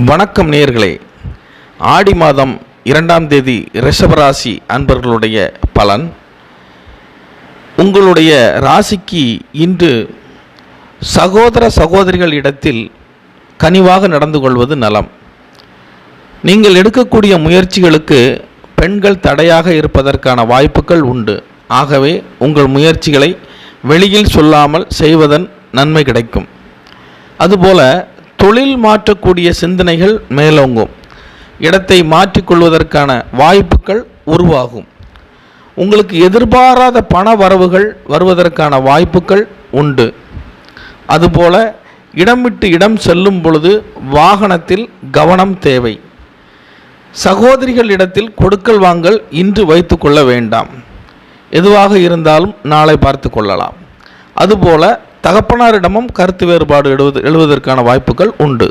வணக்கம் நேயர்களே. ஆடி மாதம் 2ஆம் தேதி ரிஷபராசி அன்பர்களுடைய பலன். உங்களுடைய ராசிக்கு இன்று சகோதர சகோதரிகள் இடத்தில் கனிவாக நடந்து கொள்வது நலம். நீங்கள் எடுக்கக்கூடிய முயற்சிகளுக்கு பெண்கள் தடையாக இருப்பதற்கான வாய்ப்புகள் உண்டு. ஆகவே உங்கள் முயற்சிகளை வெளியில் சொல்லாமல் செய்வதன் நன்மை கிடைக்கும். அதுபோல தொழில் மாற்றக்கூடிய சிந்தனைகள் மேலோங்கும். இடத்தை மாற்றிக்கொள்வதற்கான வாய்ப்புகள் உருவாகும். உங்களுக்கு எதிர்பாராத பண வரவுகள் வருவதற்கான வாய்ப்புகள் உண்டு. அதுபோல இடம் விட்டு இடம் செல்லும் பொழுது வாகனத்தில் கவனம் தேவை. சகோதரிகள் இடத்தில் கொடுக்கல் வாங்கல் இன்று வைத்து கொள்ள வேண்டாம். எதுவாக இருந்தாலும் நாளை பார்த்து கொள்ளலாம். அதுபோல தகப்பனாரிடமும் கருத்து வேறுபாடு எழுவதற்கான வாய்ப்புகள் உண்டு.